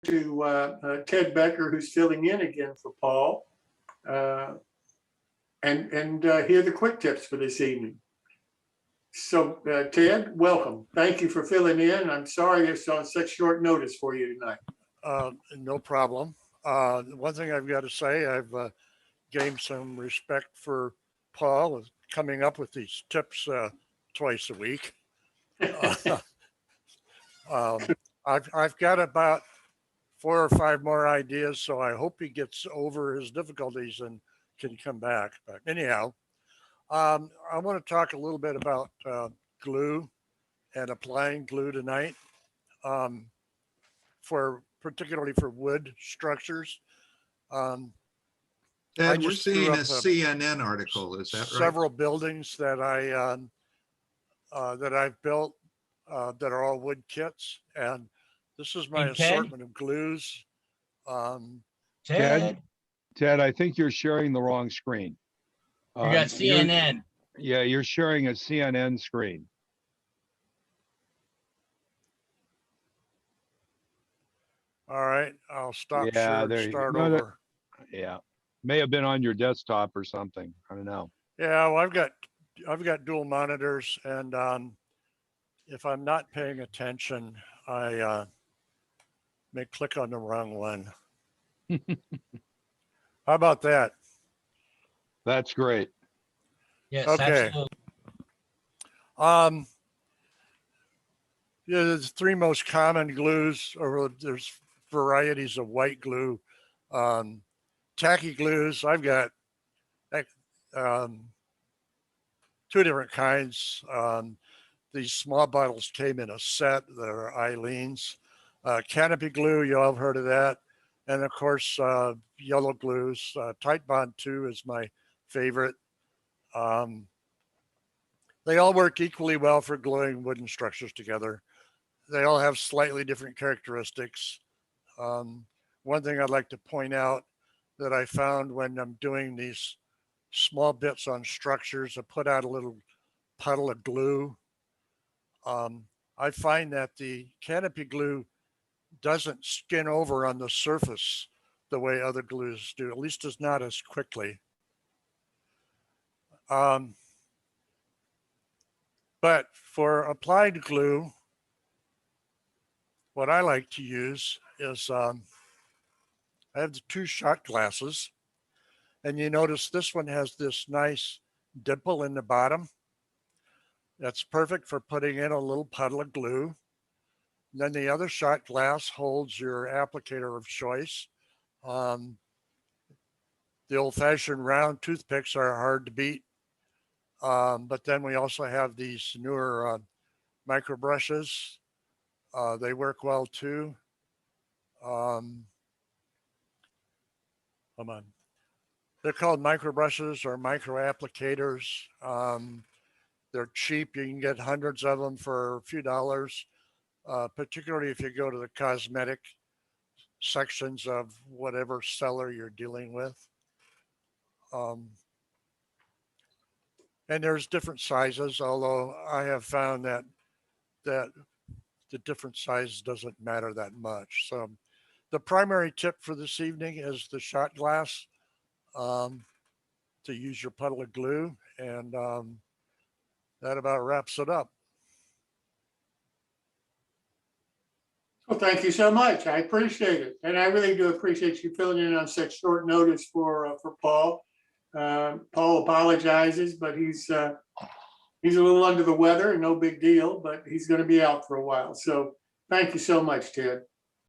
to Ted Becker, who's filling in again for Paul, and hear the quick tips for this evening. So Ted, welcome. Thank you for filling in. I'm sorry it's on such short notice for you tonight. No problem. One thing I've got to say, I've gained some respect for Paul coming up with these tips twice a week. I've got about 4 or 5 more ideas, so I hope he gets over his difficulties and can come back. But anyhow, I want to talk a little bit about glue and applying glue tonight, particularly for wood structures. Ted, we're seeing a CNN article. Is that right? Several buildings that I've built that are all wood kits, and this is my assortment of glues. Ted, I think you're sharing the wrong screen. You got CNN. Yeah, you're sharing a CNN screen. All right, I'll stop Yeah, share and start over. Yeah, may have been on your desktop or something. I don't know. Yeah, well, I've got dual monitors, and if I'm not paying attention, I may click on the wrong one. How about that? That's great. Yes, Okay. absolutely. Yeah, the 3 most common glues, or there's varieties of white glue. Tacky glues, I've got 2 different kinds. These small bottles came in a set that are Eileen's. Canopy glue, you all have heard of that. And of course, yellow glues. Tight Bond 2 is my favorite. They all work equally well for gluing wooden structures together. They all have slightly different characteristics. One thing I'd like to point out that I found when I'm doing these small bits on structures, I put out a little puddle of glue. I find that the canopy glue doesn't skin over on the surface the way other glues do, at least it's not as quickly. But for applied glue, what I like to use is I have the 2 shot glasses, and you notice this one has this nice dimple in the bottom. That's perfect for putting in a little puddle of glue. And then the other shot glass holds your applicator of choice. The old-fashioned round toothpicks are hard to beat. But then we also have these newer micro brushes. They work well too. Come on. They're called micro brushes or micro applicators. They're cheap. You can get hundreds of them for a few dollars, particularly if you go to the cosmetic sections of whatever seller you're dealing with. And there's different sizes, although I have found that the different size doesn't matter that much. So the primary tip for this evening is the shot glass, to use your puddle of glue, and that about wraps it up. Well, thank you so much. I appreciate it. And I really do appreciate you filling in on such short notice for Paul. Paul apologizes, but he's a little under the weather, no big deal, but he's going to be out for a while. So thank you so much, Ted.